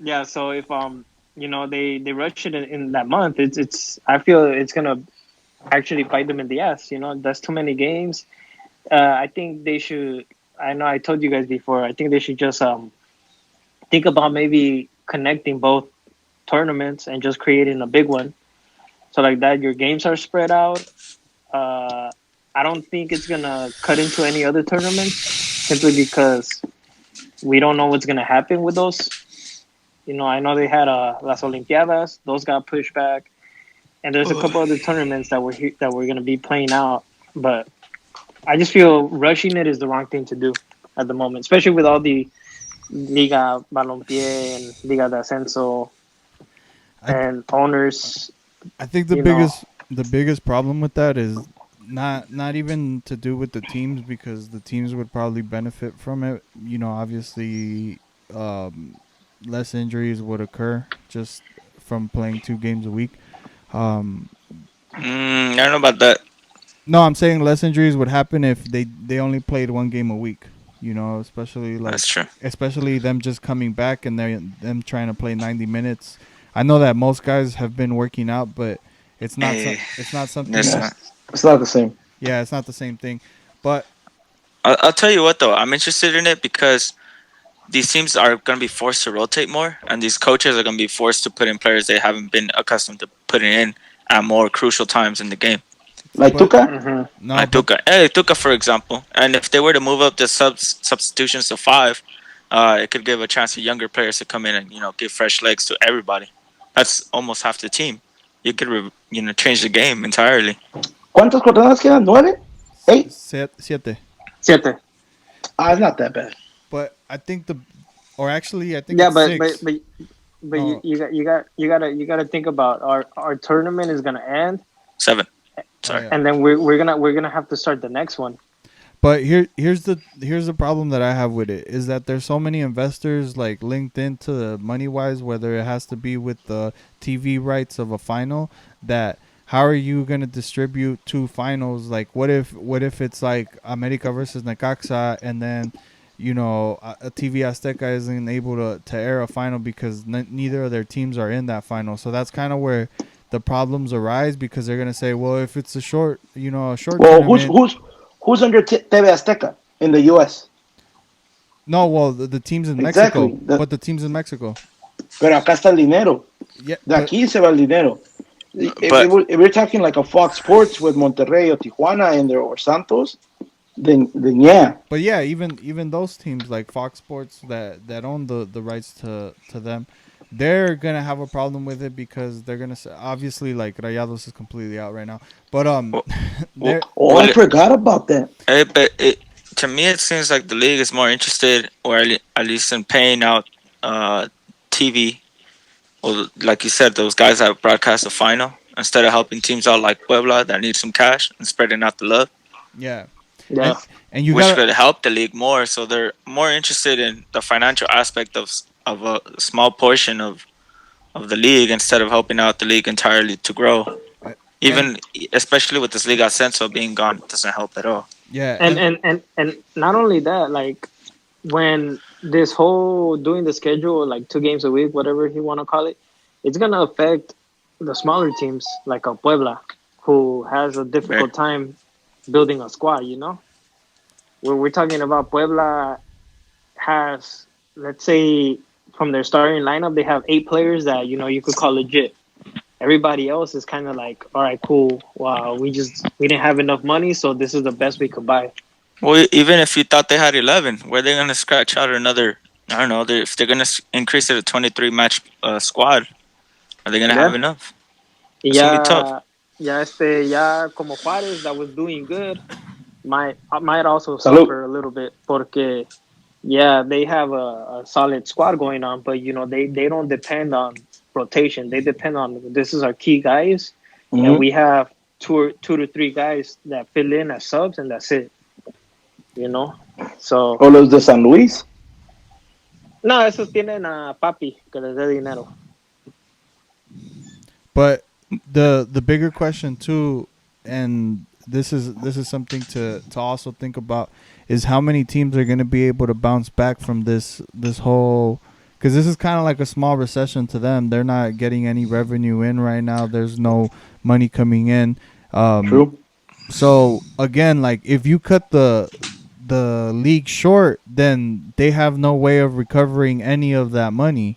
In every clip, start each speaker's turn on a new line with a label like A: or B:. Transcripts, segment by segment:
A: Yeah, so if they rush it in that month, it's I feel it's gonna actually bite them in the ass. That's too many games. I think they should. I know I told you guys before. I think they should just think about maybe connecting both tournaments and just creating a big one. So like that, your games are spread out. Uh, I don't think it's gonna cut into any other tournaments simply because we don't know what's gonna happen with those. I know they had Las Olimpiadas; those got pushed back, and there's a couple other tournaments that we're gonna be playing out. But I just feel rushing it is the wrong thing to do at the moment, especially with all the Liga Balompie and Liga de Ascenso
B: I
A: and owners.
B: I think
A: You know,
B: the biggest problem with that is not even to do with the teams, because the teams would probably benefit from it. Obviously, um, less injuries would occur just from playing 2 games a week. Um,
C: I don't know about that.
B: no, I'm saying less injuries would happen if they only played 1 game a week. Especially
C: That's true.
B: especially them just coming back and them trying to play 90 minutes. I know that most guys have been working out, but
C: Eh,
B: it's not something
C: that's
B: that.
C: not.
D: It's not the same.
B: Yeah, it's not the same thing. But
C: I'll tell you what though, I'm interested in it because these teams are going to be forced to rotate more, and these coaches are going to be forced to put in players they haven't been accustomed to putting in at more crucial times in the game.
D: Like
B: but
D: Tuca?
A: hmm
B: no,
C: Like
B: but
C: Tuca, for example. And if they were to move up the substitutions to five, it could give a chance to younger players to come in and give fresh legs to everybody. That's almost half the team. You could change the game entirely.
D: ¿Cuántas jornadas quedan? ¿9? ¿8?
B: siete.
A: Siete.
D: Ah, it's not that bad.
B: But I think or actually, I think
A: Yeah,
B: it's
A: but but
B: six.
A: but but you,
B: No,
A: you gotta think about our tournament is gonna end,
C: Seven.
B: oh
C: Sorry.
B: yeah.
A: and then we're gonna have to start the next one.
B: But here's the problem that I have with it is that there's so many investors like linked into the money wise, whether it has to be with the TV rights of a final, that how are you gonna distribute 2 finals? Like what if it's like America versus Necaxa, and then a TV Azteca isn't able to air a final because neither of their teams are in that final. So that's kind of where the problems arise, because they're gonna say, well, if it's a short
D: Well,
B: tournament.
D: who's under TV Azteca in the U.S.?
B: No, well, the teams in
D: Exactly.
B: Mexico, but the teams in Mexico.
D: Pero acá está el dinero.
B: Yeah,
D: De
B: but
D: aquí se va el dinero.
C: But
D: If we're talking like a Fox Sports with Monterrey or Tijuana in there or Santos, then yeah.
B: yeah, even those teams like Fox Sports that own the rights to them, they're gonna have a problem with it, because they're gonna say, obviously, like Rayados is completely out right now, but
C: w- w-
B: they're
D: Oh, I
C: will it,
D: forgot about that.
C: but to me it seems like the league is more interested, or at least in paying out TV. Well, like you said, those guys that broadcast the final instead of helping teams out like Puebla that need some cash and spreading out the love,
B: yeah,
A: Yeah,
B: and and you
C: which
B: gotta
C: could help the league more. So they're more interested in the financial aspect of a small portion of the league instead of helping out the league entirely to grow.
B: and
C: Even especially with this Liga Ascenso being gone, it doesn't help at all.
B: yeah,
A: and not only that, like when this whole doing the schedule like 2 games a week, whatever you want to call it, it's gonna affect the smaller teams like a Puebla, who has a
C: Very,
A: difficult time building a squad. We're talking about Puebla has, let's say, from their starting lineup, they have 8 players that you could call legit. Everybody else is kind of like, all right, cool. Wow, we didn't have enough money, so this is the best we could buy.
C: well, even if you thought they had 11, where they gonna scratch out another? I don't know. If they're gonna increase it to 23 match squad, are they gonna have
A: Yeah,
C: enough? It's gonna be tough.
A: ya como Juárez that was doing good might also
D: Salud.
A: suffer a little bit porque yeah, they have a solid squad going on, but they don't depend on rotation. They depend on this is our key guys, and
D: Mm-hmm.
A: we have two to three guys that fill in as subs, and that's it. You know, so
D: O los de San Luis.
A: no, esos tienen a papi que les dé dinero.
B: but the bigger question too, and this is something to also think about, is how many teams are going to be able to bounce back from this whole because this is kind of like a small recession to them. They're not getting any revenue in right now. There's no money coming in. Um,
D: True.
B: so again, like if you cut the league short, then they have no way of recovering any of that money.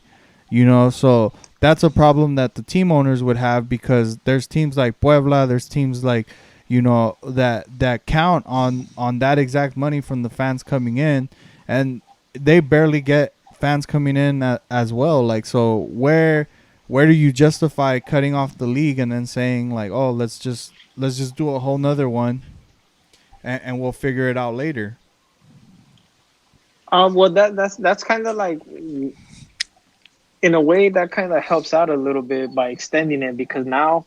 B: So that's a problem that the team owners would have, because there's teams like Puebla, there's teams like that count on that exact money from the fans coming in, and they barely get fans coming in as well. Like, so where do you justify cutting off the league and then saying like, oh, let's just do a whole nother one, and we'll figure it out later.
A: Well, that's kind of like, in a way, that kind of helps out a little bit by extending it, because now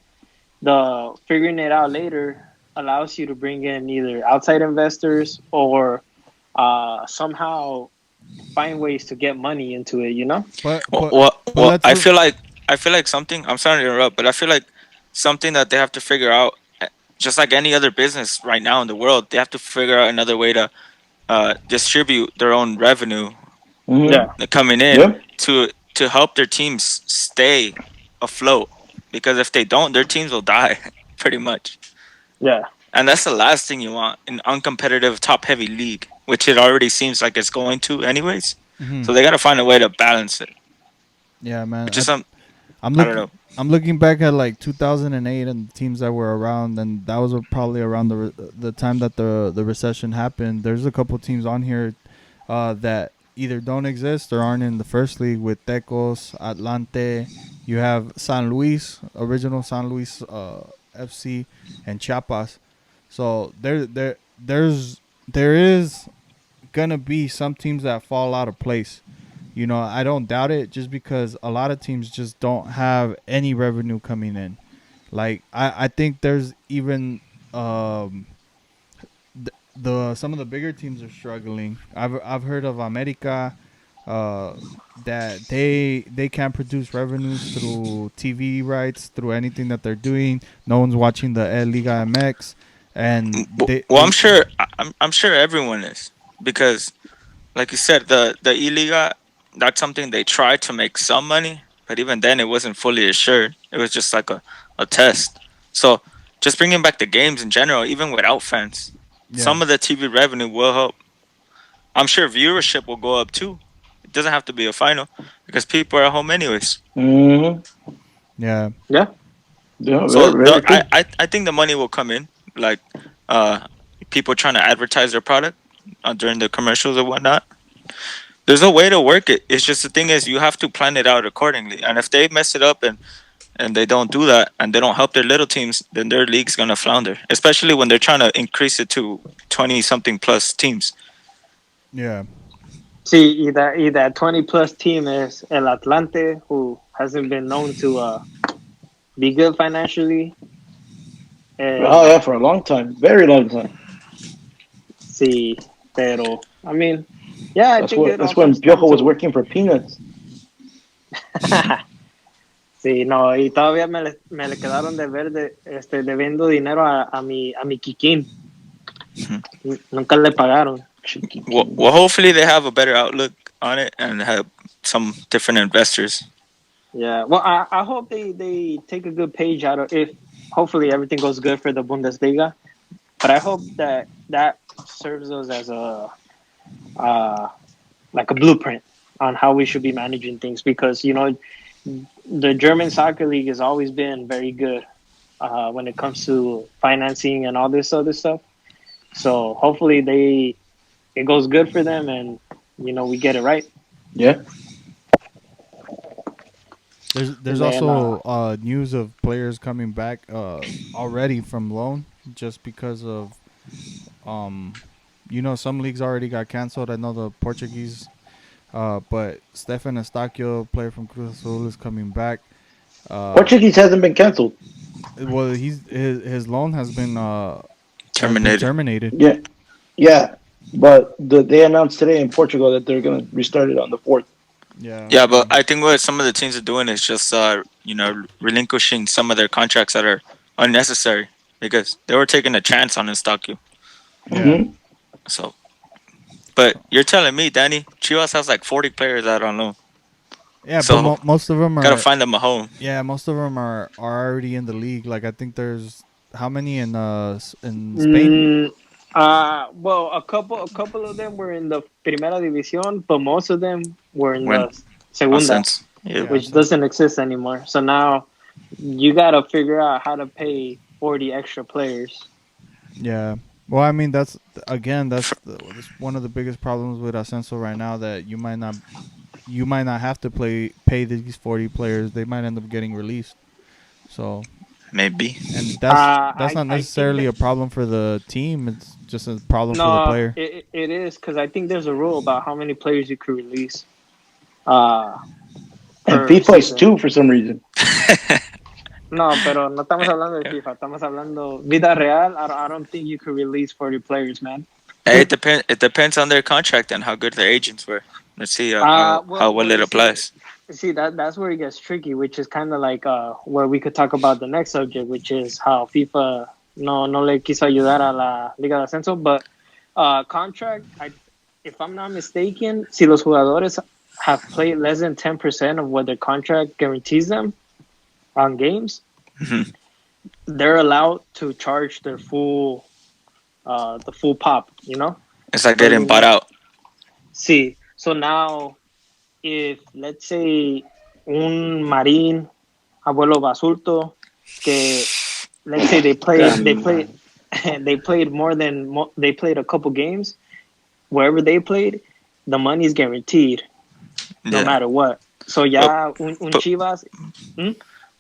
A: the figuring it out later allows you to bring in either outside investors or somehow find ways to get money into it.
B: But
C: Well,
B: but
C: well,
B: but
C: well
B: let's
C: I feel like something. I'm sorry to interrupt, but I feel like something that they have to figure out, just like any other business right now in the world, they have to figure out another way to distribute their own revenue
D: Hmm.
A: Yeah,
C: coming in
D: Yeah.
C: to help their teams stay afloat. Because if they don't, their teams will die, pretty much.
A: yeah,
C: And that's the last thing you want in uncompetitive, top-heavy league, which it already seems like it's going to, anyways. So
B: mhm.
C: they got to find a way to balance it,
B: Yeah, man.
C: which is some.
B: I'm
C: I don't
B: looking.
C: know.
B: I'm looking back at like 2008 and the teams that were around, and that was probably around the time that the recession happened. There's a couple teams on here that either don't exist or aren't in the first league, with Tecos, Atlante. You have San Luis, original San Luis FC, and Chiapas. So there is gonna be some teams that fall out of place. I don't doubt it, just because a lot of teams just don't have any revenue coming in. Like I think there's even um the some of the bigger teams are struggling. I've heard of America, uh, that they can't produce revenues through TV rights, through anything that they're doing. No one's watching the Liga Mx, and they
C: Well,
B: they
C: I'm sure everyone is, because, like you said, the Iliga, that's something they tried to make some money, but even then, it wasn't fully assured. It was just like a test. So, just bringing back the games in general, even without fans,
B: yeah
C: some of the TV revenue will help. I'm sure viewership will go up too. It doesn't have to be a final, because people are at home anyways.
D: Hmm.
B: yeah
A: yeah.
D: Yeah.
C: So
D: Very, very true.
C: I think the money will come in, like uh, people trying to advertise their product during the commercials and whatnot. There's a way to work it. It's just the thing is you have to plan it out accordingly. And if they mess it up and they don't do that and they don't help their little teams, then their league's gonna flounder. Especially when they're trying to increase it to 20 something plus teams.
B: yeah.
A: See, that 20 plus team is El Atlante, who hasn't been known to be good financially.
D: Oh
A: And
D: yeah, for a long time, very long time.
A: see, pero I mean, yeah, I
D: That's
A: think
D: what.
A: it all
D: That's when
A: comes down
D: Piojo was
A: to.
D: working for peanuts.
A: Sí, no, y todavía me le quedaron de ver, debiendo dinero a mi Kikín.
C: Mhm.
A: Nunca le pagaron.
D: Chiquitín.
C: Well, hopefully they have a better outlook on it and have some different investors.
A: Yeah, well, I hope they take a good page out of, if hopefully everything goes good for the Bundesliga. But I hope that serves us as uh, like a blueprint on how we should be managing things, because the German soccer league has always been very good when it comes to financing and all this other stuff. So hopefully it goes good for them, and we get it right.
D: Yeah.
B: There's
A: And then
B: also news of players coming back already from loan, just because of some leagues already got canceled. I know the Portuguese, but Stefan Estacio, player from Cruz Azul, is coming back. Uh,
D: Portuguese hasn't been canceled.
B: well, his loan has been
C: Terminated.
B: terminated.
D: Yeah. Yeah. But they announced today in Portugal that they're gonna restart it on the 4th.
B: Yeah,
C: Yeah, but
B: so
C: I think what some of the teams are doing is just relinquishing some of their contracts that are unnecessary because they were taking a chance on Instacu.
B: yeah.
D: Hmm.
C: So, but you're telling me, Danny, Chivas has like 40 players out on loan.
B: Yeah, but
C: So
B: most of them
C: gotta
B: are.
C: find them a home.
B: Yeah, most of them are already in the league. Like I think there's how many in Spain?
A: Mm, well, a couple of them were in the Primera División, but most of them were in
C: When
A: the Segunda,
C: Sense. Yeah.
B: Yeah,
A: which
B: so
A: doesn't exist anymore. So now you gotta figure out how to pay 40 extra players.
B: yeah. Well, I mean that's again that's one of the biggest problems with Ascenso right now that you might not have to pay these 40 players. They might end up getting released. So
C: Maybe.
B: and that's
A: I
B: not
A: I think
B: necessarily
A: that
B: a problem for the team. It's just a problem for the
A: no,
B: player.
A: it is because I think there's a rule about how many players you could release uh
D: And
A: per
D: FIFA is
A: season.
D: two for some reason.
A: No, pero no estamos hablando de FIFA, estamos hablando vida real. I don't think you could release 40 players, man.
C: It depends on their contract and how good their agents were. Let's see how well it
A: You see,
C: applies.
A: that's where it gets tricky, which is kind of like where we could talk about the next subject, which is how FIFA no le quiso ayudar a la Liga de Ascenso, but contract. If I'm not mistaken, si los jugadores have played less than 10% of what their contract guarantees them on games,
C: Mhm.
A: they're allowed to charge their full the full pop. You know,
C: It's like
A: so
C: getting bought out.
A: see, so now if let's say un marín abuelo basulto que let's say
D: Damn.
A: they played they played a couple games wherever they played, the money's guaranteed no
C: Yeah,
A: matter what. So
C: but
A: yeah, un
C: but
A: Chivas. Hmm?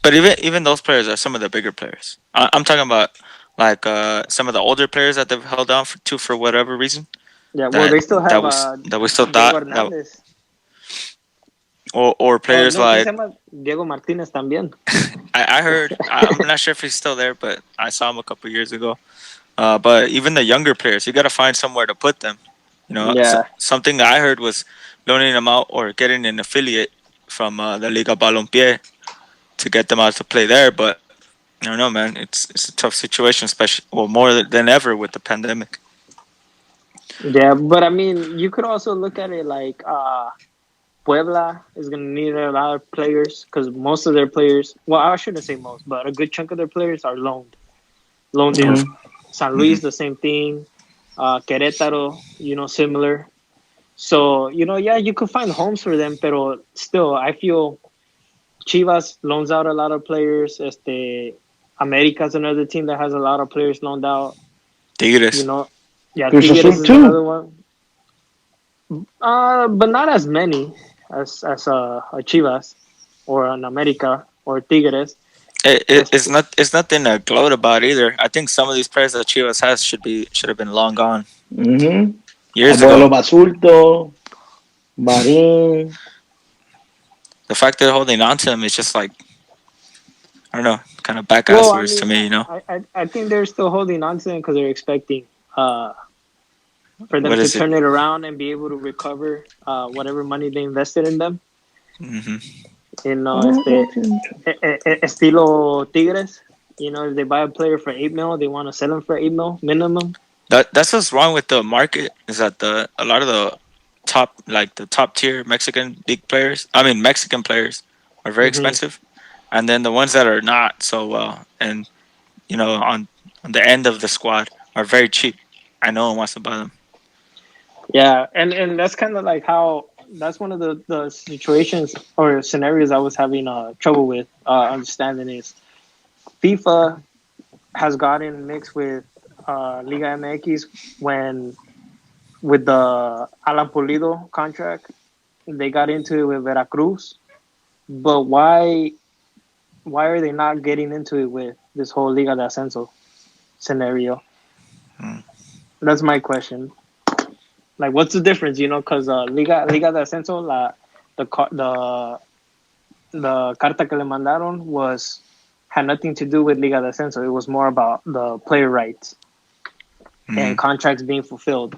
C: but even those players are some of the bigger players. I'm talking about like some of the older players that they've held on for whatever reason.
A: Yeah, well
C: That
A: they still
C: that
A: have
C: was that we still
A: Diego
C: thought that
A: Hernandez.
C: or players
A: No, ¿cómo se
C: like
A: llama? Diego Martínez también.
C: I heard. I'm not sure if he's still there, but I saw him a couple years ago. But even the younger players, you got to find somewhere to put them.
A: Yeah,
C: Something that I heard was loaning them out or getting an affiliate from the Liga Balompie to get them out to play there. But I don't know, man. It's a tough situation, especially more than ever with the pandemic.
A: yeah, but I mean, you could also look at it like Puebla is going to need a lot of players because most of their players, well, I shouldn't say most, but a good chunk of their players are loaned in.
C: Or
D: Mhm.
A: San
C: hmm
A: Luis, the same thing. Querétaro, similar. So, yeah, you could find homes for them, but still, I feel Chivas loans out a lot of players. America's another team that has a lot of players loaned out. You
C: Tigres.
A: know, yeah,
D: Cruz
A: Tigres
D: Azul
A: is another
D: too.
A: one. But not as many as Chivas or an America or Tigres.
C: It's
A: Este,
C: not. It's nothing to gloat about either. I think some of these players that Chivas has should have been long gone
D: Mhm.
C: years
D: Abuelo
C: ago.
D: Basulto, Marin.
C: The fact they're holding on to him is just like I don't know, kind of back
A: well,
C: ass
A: I
C: words to
A: mean,
C: me.
A: I think they're still holding on to them because they're expecting uh, for them
C: What
A: to
C: is it?
A: turn it around and be able to recover whatever money they invested in them.
C: Hmm.
A: Estilo Tigres. If they buy a player for 8 mil, they want to sell him for 8 mil minimum.
C: That's what's wrong with the market is that the a lot of the top tier Mexican big players. I mean Mexican players are very
A: Hmm.
C: expensive, and then the ones that are not so well and on the end of the squad are very cheap. I no one wants to buy them.
A: Yeah, and that's kind of like how that's one of the situations or scenarios I was having trouble with understanding is FIFA has gotten mixed with Liga MX when with the Alan Pulido contract they got into it with Veracruz, but why are they not getting into it with this whole Liga de Ascenso scenario?
C: Mm.
A: That's my question. Like, what's the difference? Because Liga de Ascenso, the the carta que le mandaron had nothing to do with Liga de Ascenso. It was more about the player rights and
C: Mm.
A: contracts being fulfilled.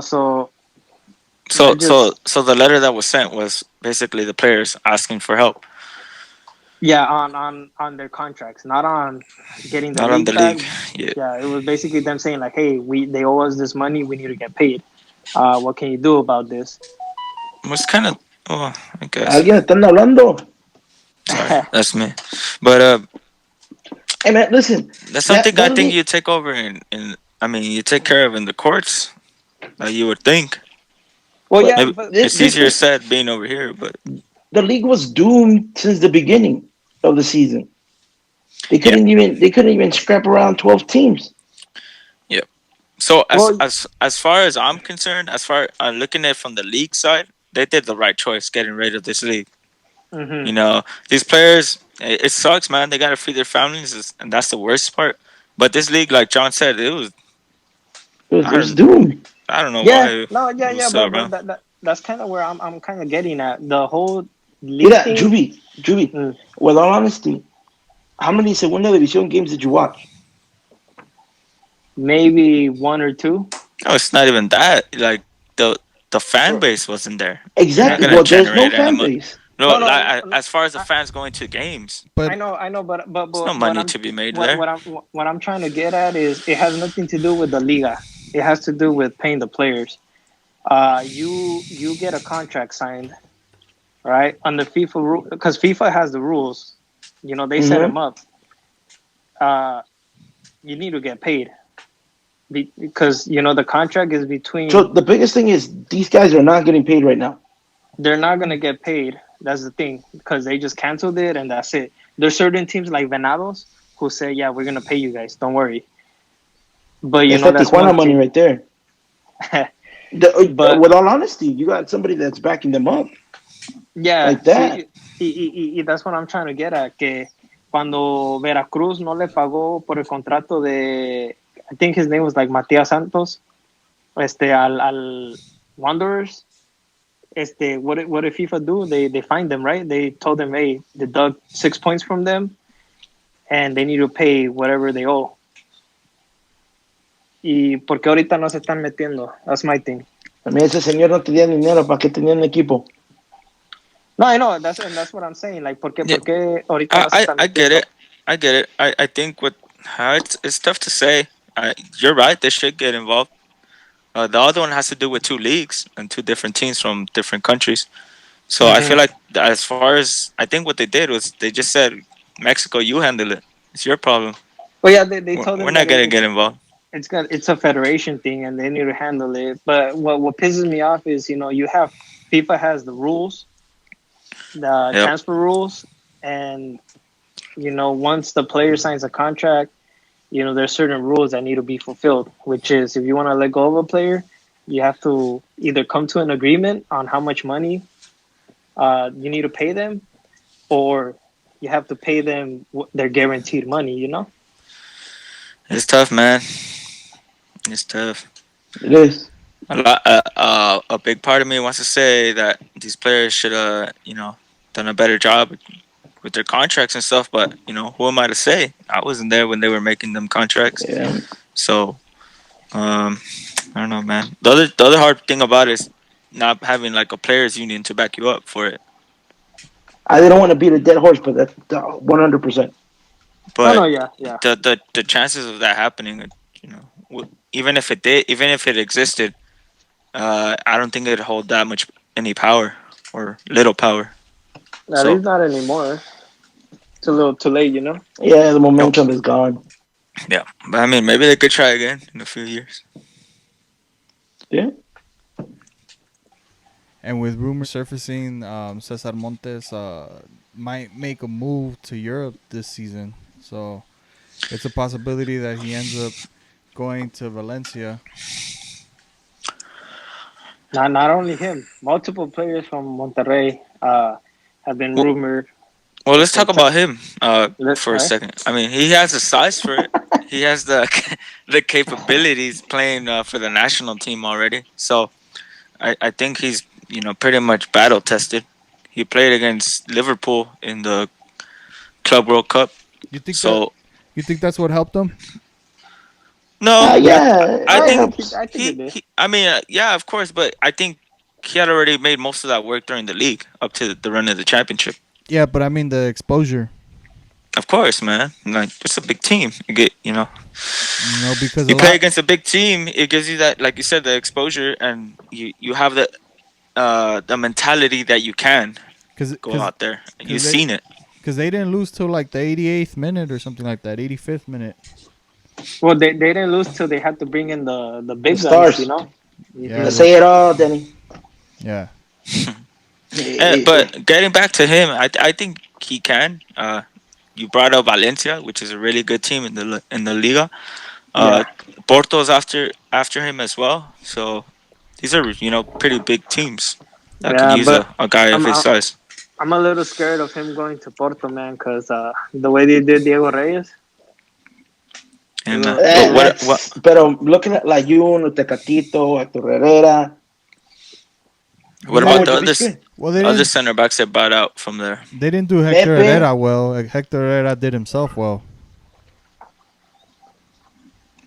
A: So
C: So
A: that
C: so
A: just
C: so the letter that was sent was basically the players asking for help,
A: yeah on their contracts, not on getting the
C: not on the
A: league back.
C: league. Yeah,
A: Yeah, it was basically them saying like, hey, they owe us this money. We need to get paid. What can you do about this?
C: it was kind of. Oh, I guess.
D: Alguien están hablando.
C: Sorry, that's me. But
D: Hey man, listen.
C: that's
D: That
C: something I
D: that
C: think
D: league,
C: you take over in I mean, you take care of in the courts. Like you would think.
A: Well,
D: but
A: yeah,
C: Maybe
A: but
C: it's easier said being over here, but
D: the league was doomed since the beginning of the season.
C: yeah,
D: They couldn't even scrap around 12 teams.
C: yeah. So
A: well,
C: as far as I'm concerned, as far looking at it from the league side, they did the right choice getting rid of this league.
A: hmm
C: You know, these players, it sucks, man. They gotta feed their families, and that's the worst part. But this league, like John said, it was
D: It
C: I
D: was
C: don't
D: doomed.
C: I don't know why
A: yeah, no,
C: it
A: yeah,
C: was
A: yeah,
C: still
A: but
C: around.
A: that's kind of where I'm kind of getting at. The whole league
D: Mira,
A: thing,
D: Juby,
A: mm,
D: with all honesty, how many Segunda División games did you watch?
A: maybe one or two.
C: No, it's not even that. Like the the fan
A: Bro.
C: base wasn't there. You're not
D: Exactly.
C: gonna
D: Well, there's no
C: generate any
D: fan
C: money.
D: base.
C: No,
A: No,
C: like
A: no, no,
C: as far as the fans going to games,
B: But
A: I know,
C: there's no
A: what
C: money
A: I'm
C: to be made there.
A: what I'm trying to get at is it has nothing to do with the liga. It has to do with paying the players. You get a contract signed, right? On the FIFA rule, because FIFA has the rules. You know, they set
D: Hmm.
A: them up. Uh, you need to get paid because you know the contract is
D: So
A: between.
D: the biggest thing is these guys are not getting paid right now.
A: They're not gonna get paid. That's the thing because they just canceled it and that's it. There's certain teams like Venados who say, "Yeah, we're gonna pay you guys. Don't worry." But you
D: That's
A: know
D: that
A: that's
D: Tijuana
A: one
D: money
A: team.
D: right there.
A: But
D: With all honesty, you got somebody that's backing them up
A: yeah,
D: like that.
A: see, y that's what I'm trying to get at. Que cuando Veracruz no le pagó por el contrato de, I think his name was like Matias Santos, al Wanderers. What did FIFA do? They fined them, right? They told them, hey, deduct 6 points from them, and they need to pay whatever they owe. ¿Y por qué ahorita no se están metiendo? That's my thing.
D: También ese señor no tenía dinero, ¿para qué tenía un equipo?
A: No, I know. That's what I'm saying. Like,
C: Yeah,
A: por qué ahorita no se están
C: I get
A: metiendo?
C: it. I get it. I think with how it's tough to say. You're right. They should get involved. The other one has to do with two leagues and two different teams from different countries. So I feel
A: Mm-hmm.
C: like as far as I think what they did was they just said, Mexico, you handle it. It's your problem.
A: Well, yeah, they told
C: We're
A: them
C: not
A: that
C: gonna get involved.
A: it's a federation thing and they need to handle it. But what pisses me off is you have FIFA has the rules, the
C: Yep.
A: transfer rules, and once the player signs a contract, there's certain rules that need to be fulfilled. Which is if you want to let go of a player, you have to either come to an agreement on how much money you need to pay them, or you have to pay them their guaranteed money.
C: It's tough, man. It's tough.
D: It is.
C: A big part of me wants to say that these players should done a better job with their contracts and stuff. But who am I to say? I wasn't there when they were making them contracts.
D: Yeah.
C: So I don't know, man. The other hard thing about it is not having like a players union to back you up for it.
D: I didn't want to beat a dead horse, but that's 100%.
A: No, no,
C: But
A: yeah, yeah.
C: the chances of that happening, even if it did, even if it existed, I don't think it'd hold that much any power or little power.
A: At
C: So
A: least not anymore. It's a little too late.
D: Yeah, the
C: nope.
D: momentum is gone.
C: Yeah, but I mean, maybe they could try again in a few years.
D: Yeah.
B: and with rumors surfacing, Cesar Montes might make a move to Europe this season. So it's a possibility that he ends up going to Valencia.
A: Not only him, multiple players from Monterrey have been
C: Well,
A: rumored.
C: well, let's talk about him for a
A: All right.
C: second. I mean, he has the size for it. He has the the capabilities playing for the national team already. So I think he's pretty much battle tested. He played against Liverpool in the Club World Cup.
B: You think that?
C: So
B: You think that's what helped him?
C: no,
D: Yeah,
C: I
D: it
C: think
D: helps.
A: I think it did.
C: I mean, yeah, of course, but I think he had already made most of that work during the league up to the run of the championship.
B: Yeah, but I mean the exposure.
C: Of course, man. Like it's a big team. You get,
B: Because
C: you
B: a
C: play
B: lot.
C: against a big team. It gives you that, like you said, the exposure, and you have the the mentality that you can
B: Cause,
C: go
B: cause,
C: out there. And you've
B: cause they,
C: seen it.
B: cause they didn't lose till like the 88th minute or something like that, 85th minute.
A: Well, they didn't lose till they had to bring in the
D: The
A: big guns, you
D: stars.
A: know.
B: Yeah,
A: Hmm.
D: Say it all, Denny.
B: yeah.
C: But getting back to him, I think he can. You brought up Valencia, which is a really good team in the Liga. Uh,
A: Yeah,
C: Porto's after him as well. So these are pretty big teams that could
A: yeah,
C: use
A: but
C: a guy of
A: I'm
C: his
A: I'm,
C: size.
A: I'm a little scared of him going to Porto, man, because the way they did Diego Reyes, it
C: And
A: will,
C: but what
D: That's, pero looking at like you, Tecatito, Hector Herrera,
C: what
D: why
C: about
D: would
C: the
D: you be
C: other
D: scared?
B: Well,
C: other center backs that bought out from there?
B: they didn't do Hector
D: Pepe,
B: Herrera well. Hector Herrera did himself well.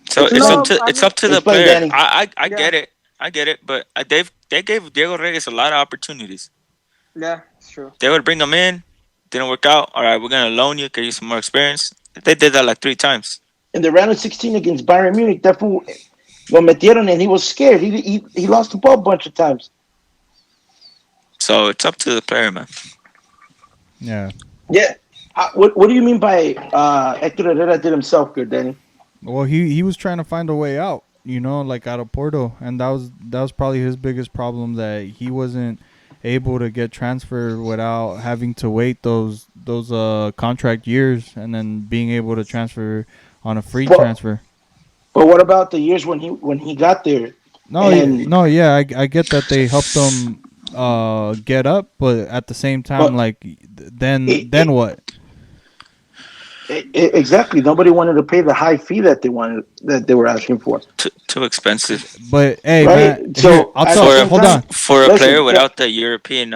C: So
D: explain,
A: no, I
C: it's
A: mean,
C: up to the
D: explain,
C: player.
D: Danny.
C: I
A: yeah,
C: get it. I get it, but they gave Diego Reyes a lot of opportunities.
A: yeah, it's true.
C: They would bring him in, didn't work out. All right, we're gonna loan you, get you some more experience. They did that like 3 times.
D: In the round of 16 against Bayern Munich, that fool, lo metieron and he was scared. He lost the ball a bunch of times.
C: So it's up to the player, man.
B: Yeah.
D: Yeah. What do you mean by Hector Herrera did himself good, Danny?
B: Well, he was trying to find a way out, like out of Porto, and that was probably his biggest problem, that he wasn't able to get transferred without having to wait those contract years and then being able to transfer on a free
D: But
B: transfer.
D: but what about the years when he got there?
B: No,
D: And
B: no, yeah, I get that they helped him get up, but at the same time,
D: but
B: like
D: it,
B: then what?
D: exactly, nobody wanted to pay the high fee that they were asking for,
C: Too expensive
B: But hey,
D: right?
B: man, here
D: So
B: I'll
D: at the
B: tell.
C: for
D: same
B: Hold
D: time,
B: on.
C: for a player
D: listen,
C: without the European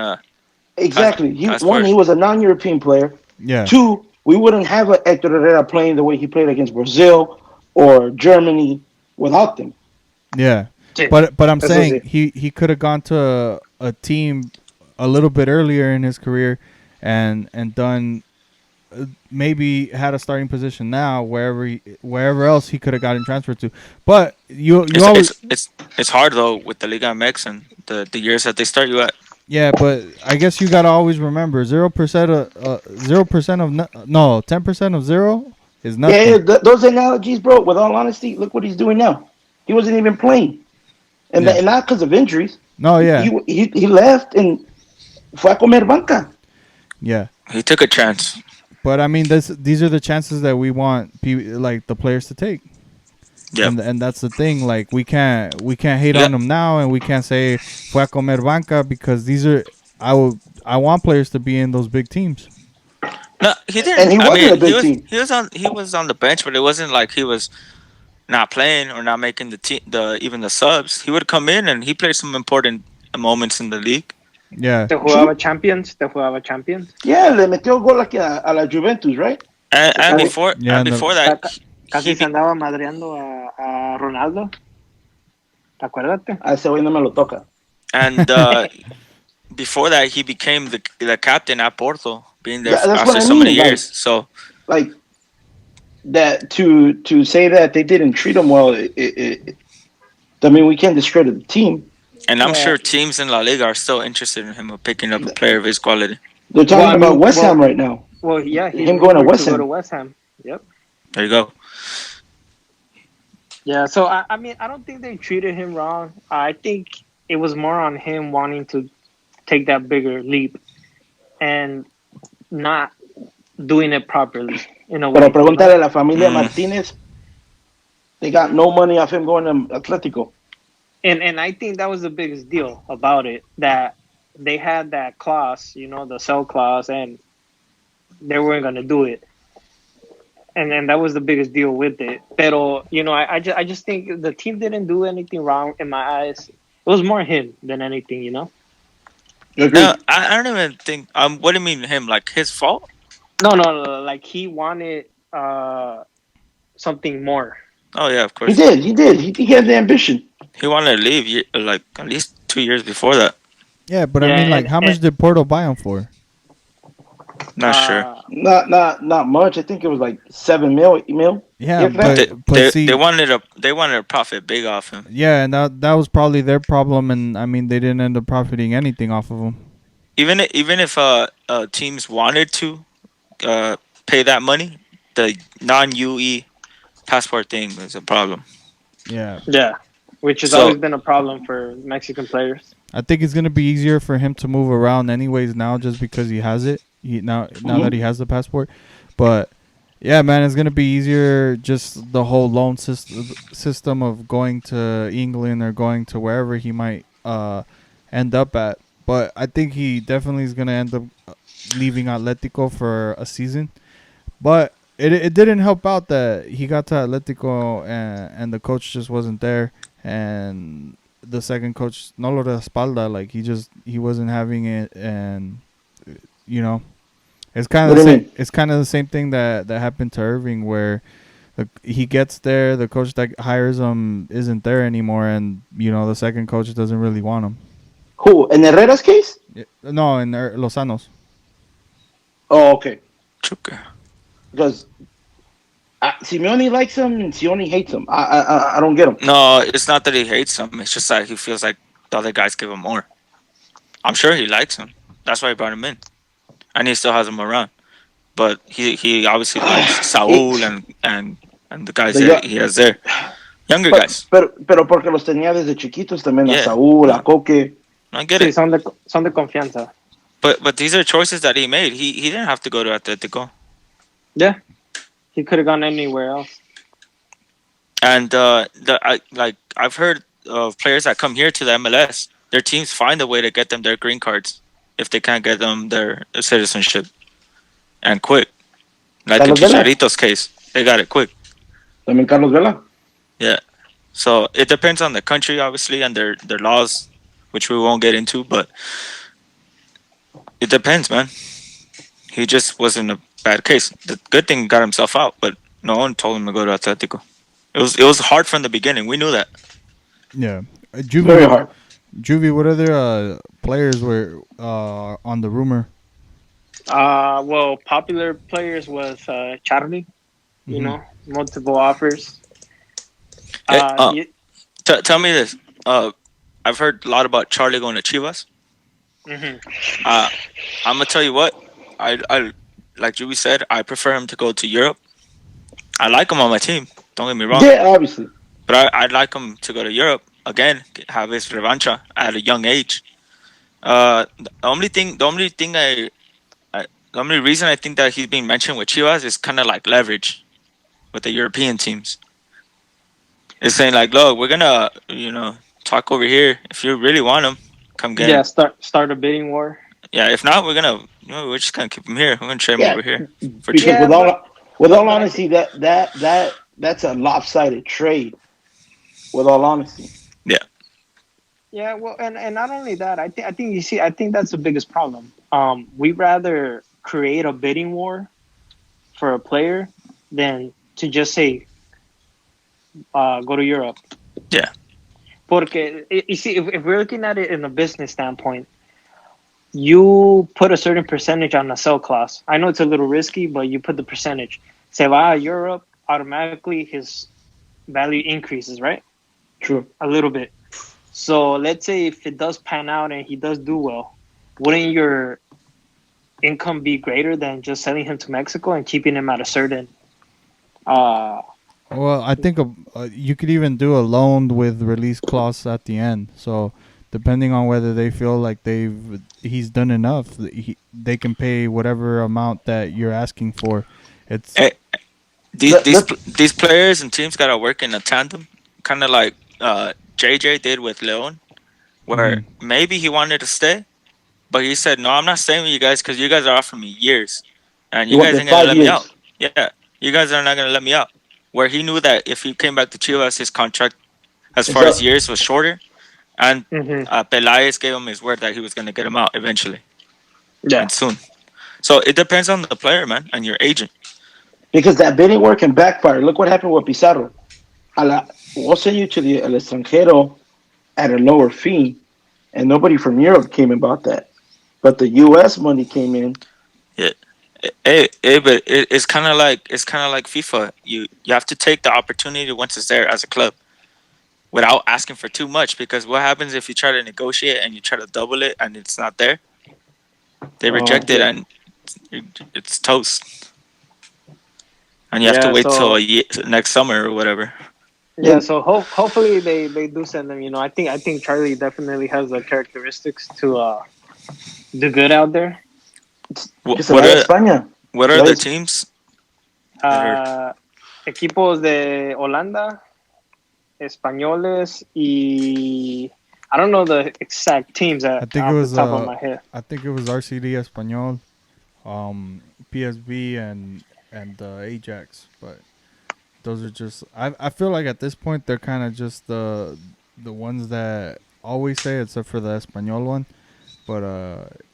D: exactly,
C: passport.
D: he was a non-European player.
B: Yeah,
D: Two, we wouldn't have a Hector Herrera playing the way he played against Brazil or Germany without them.
B: yeah.
A: Sí,
B: But I'm
A: eso
B: saying
A: sí.
B: he could have gone to a team a little bit earlier in his career and done maybe had a starting position now wherever else he could have gotten transferred to. But you
C: It's
B: always.
C: it's it's it's hard though with the Liga Mx and the years that they start you at.
B: Yeah, but I guess you gotta always remember 0% of 0% of no 10% of zero is
D: Yeah,
B: nothing.
D: those analogies, bro. With all honesty, look what he's doing now. He wasn't even playing,
B: Yeah.
D: and not because of injuries.
B: No.
D: He,
B: Yeah.
D: he left and fue a comer banca.
B: Yeah.
C: He took a chance.
B: But I mean, these are the chances that we want like the players to take,
C: Yep.
B: and that's the thing. Like we can't hate
C: Yeah.
B: on them now, and we can't say fue a comer banca because these are I want players to be in those big teams.
C: No, he
D: And
C: didn't.
D: he
C: I
D: wasn't a
C: mean,
D: big team.
C: he was on the bench, but it wasn't like he was not playing or not making the team the even the subs. He would come in and he played some important moments in the league.
B: Yeah.
D: True.
A: Te jugaba Champions.
D: Yeah, le metió gol aquí a la Juventus, right?
C: And
A: Casi,
B: Yeah. And
C: before that,
A: casi
C: he
A: se
C: be,
A: andaba madreando a Ronaldo. Acuérdate.
D: A ese güey no me lo toca.
C: and before that he became the captain at Porto, being there
D: That's what
C: after
D: I
C: so many
D: mean.
C: years. So
D: Like that to say that they didn't treat him well. I mean, we can't discredit the team.
C: and I'm
A: Yeah.
C: sure teams in La Liga are still interested in him of picking up a player of his quality.
D: They're
A: Well,
D: talking
A: I
D: about
A: mean,
D: West Ham right now.
A: well, yeah, he's
D: Him going to
A: rumored
D: West
A: to go to
D: Ham.
A: West Ham. Yep.
C: There you go.
A: Yeah. So I mean, I don't think they treated him wrong. I think it was more on him wanting to take that bigger leap and not doing it properly in a way.
D: Pero pregúntale a la familia
C: Mm.
D: Martinez. They got no money off him going to Atletico.
A: And I think that was the biggest deal about it, that they had that clause, the sell clause, and they weren't gonna do it. And that was the biggest deal with it. Pero I just think the team didn't do anything wrong in my eyes. It was more him than anything.
D: Agreed.
C: No, I don't even think. What do you mean him? Like his fault?
A: No, no, like he wanted something more.
C: Oh yeah, of
D: He
C: course.
D: did. He had the ambition.
C: He wanted to leave like at least 2 years before that.
B: Yeah. But I
A: Yeah,
B: mean, like, how much did Porto buy him for?
C: Not sure.
D: Not much. I think it was like 7 mil,
B: Yeah,
D: if
C: But
D: that.
B: but
C: they
B: see,
C: wanted a profit big off him.
B: yeah, and that was probably their problem, and I mean they didn't end up profiting anything off of him.
C: Even if teams wanted to uh pay that money, the non UE passport thing is a problem.
B: Yeah,
A: Yeah, which has
C: So
A: always been a problem for Mexican players.
B: I think it's gonna be easier for him to move around anyways now, just because he has it. Now that he
D: Hmm.
B: has the passport, but yeah, man, it's gonna be easier. Just the whole loan system of going to England or going to wherever he might end up at. But I think he definitely is gonna end up leaving Atletico for a season. But it didn't help out that he got to Atletico and the coach just wasn't there, and the second coach no lo respalda, like he wasn't having it, and you know it's kind
D: What
B: of
D: do
B: the
D: you
B: same.
D: mean?
B: It's kind of the same thing that happened to Irving, where he gets there, the coach that hires him isn't there anymore, and the second coach doesn't really want him.
D: Who? In Herrera's case?
B: No, in Lozanos.
D: Oh, okay.
C: Chuka.
D: Because Simeone likes him and Simeone hates him. I don't get him.
C: No, it's not that he hates him. It's just that he feels like the other guys give him more. I'm sure he likes him. That's why he brought him in, and he still has him around. But he obviously likes Saul
D: It,
C: and the guys
D: the
C: that
D: yo-
C: he has there, younger guys.
D: pero porque los tenía desde chiquitos también a
C: Yeah,
D: Saúl, a
C: no,
D: Coque.
C: I get
A: Sí,
C: it.
A: son de confianza.
C: But these are choices that he made. He didn't have to go to Atletico.
A: Yeah, he could have gone anywhere else.
C: And I've heard of players that come here to the MLS. Their teams find a way to get them their green cards if they can't get them their citizenship, and quick. Like in
D: Carlos Vela.
C: Chicharito's case, they got it quick.
D: También Carlos Vela.
C: Yeah. So it depends on the country, obviously, and their laws, which we won't get into. But it depends, man. He just was in a bad case. The good thing got himself out, but no one told him to go to Atletico. It was hard from the beginning. We knew that.
B: Yeah,
D: Very hard.
B: Juvie, what other players were on the rumor?
A: Well, popular players was Charlie.
B: Hmm.
A: Multiple offers.
C: Hey,
A: You,
C: tell me this. I've heard a lot about Charlie going to Chivas.
A: mhm.
C: Uh, I'm gonna tell you what. I like Juby said. I prefer him to go to Europe. I like him on my team. Don't get me wrong,
D: Yeah, obviously.
C: but I'd like him to go to Europe again, have his revancha at a young age. The only reason I think that he's being mentioned with Chivas is kind of like leverage with the European teams. It's saying like, look, we're gonna talk over here. If you really want him, come get
A: Yeah,
C: him.
A: start a bidding war.
C: Yeah, if not, we're just gonna keep him here. We're gonna trade him
D: Yeah,
C: over here for
D: because
C: cheap.
A: Yeah,
D: with all
A: but I think
D: honesty, that's a lopsided trade. With all honesty.
C: Yeah,
A: yeah. Well, and not only that, I think that's the biggest problem. We rather create a bidding war for a player than to just say go to Europe.
C: yeah,
A: Porque you see, if we're looking at it in a business standpoint, you put a certain percentage on the sell clause. I know it's a little risky, but you put the percentage. Se va a Europe, automatically his value increases, right?
D: True.
A: A little bit. So let's say if it does pan out and he does do well, wouldn't your income be greater than just selling him to Mexico and keeping him at a certain uh
B: Well, I think you could even do a loan with release clause at the end. So depending on whether they feel like he's done enough, they can pay whatever amount that you're asking for. It's
C: Eh, these
D: Let,
C: these
D: let,
C: pl- these players and teams gotta work in a tandem, kind of like JJ did with Leon, where
B: mhm.
C: maybe he wanted to stay, but he said, "No, I'm not staying with you guys because you guys are offering me years, and
D: he
C: you guys
D: wanted
C: ain't gonna
D: five
C: let me out.
D: years.
C: Yeah, you guys are not gonna let me out." Where he knew that if he came back to Chivas, his contract, as
D: It's
C: far as
D: up.
C: years, was shorter, and
A: mhm.
C: Pelaez gave him his word that he was gonna get him out eventually
A: Yeah.
C: and soon. So it depends on the player, man, and your agent.
D: Because that bidding war can backfire. Look what happened with Pizarro. We'll send you to the El Extranjero at a lower fee, and nobody from Europe came about that. But the U.S. money came in,
C: Yeah, But it's kind of like FIFA. You have to take the opportunity once it's there as a club without asking for too much. Because what happens if you try to negotiate and you try to double it and it's not there? They
D: Oh,
C: reject it and it's toast. And you have to
A: Yeah,
C: wait till
A: so
C: next summer or whatever.
A: yeah, so hopefully they do send them. I think Charlie definitely has the characteristics to do good out there.
D: que se
C: What
D: vaya a
C: are
D: España.
C: what
D: Que
C: are the
D: vaya-
C: teams that are?
A: Uh, Equipos de Holanda, españoles, y I don't know the exact teams
B: I think it
A: off the
B: was
A: top of my head.
B: RCD Espanol, PSV and Ajax, but those are just I feel like at this point they're kind of just the ones that always say except for the Espanol one. But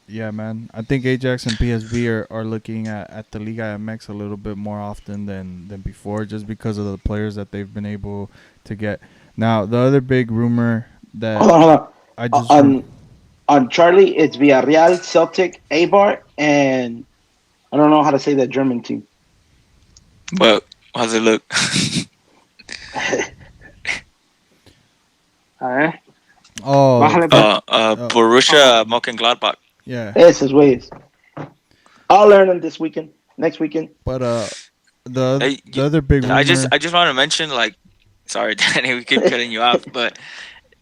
B: yeah, man, I think Ajax and PSV are looking at the Liga MX a little bit more often than before, just because of the players that they've been able to get. Now, the other big rumor that
D: Hold on.
B: I just
D: On Charlie, it's Villarreal, Celtic, Eibar, and I don't know how to say that German team.
C: But how's it look?
A: All right.
B: oh
A: Bájale, pues.
C: Borussia
A: Oh,
C: Mönchengladbach.
B: yeah,
D: Esos ways. I'll learn them this weekend, next weekend.
B: but the
C: Hey,
B: the other big
C: I just
B: rumor.
C: I just want to mention, like, sorry, Danny, we keep cutting you off, but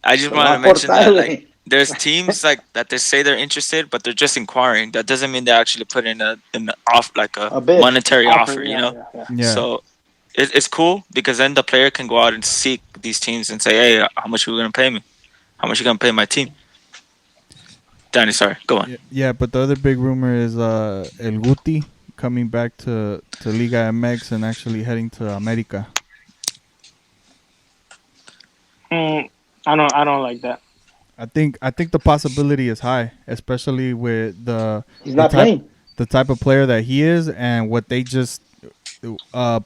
C: I just
D: Se me
C: wanted
D: va
C: to
D: a
C: mention
D: cortar,
C: that, like,
D: güey.
C: there's teams like that they say they're interested, but they're just inquiring. That doesn't mean they actually put in an off, like a
D: A bit.
C: monetary
A: offer.
C: offer, you
A: Yeah,
C: know.
A: yeah, yeah.
B: Yeah,
C: So it's cool because then the player can go out and seek these teams and say, hey, how much are you gonna pay me? How much are you gonna pay my team? Danny, sorry, go on.
B: yeah, but the other big rumor is El Guti coming back to Liga MX and actually heading to America.
A: Mm, I don't like that.
B: I think the possibility is high, especially with
D: He's
B: the
D: not
B: type
D: playing.
B: the type of player that he is and what they just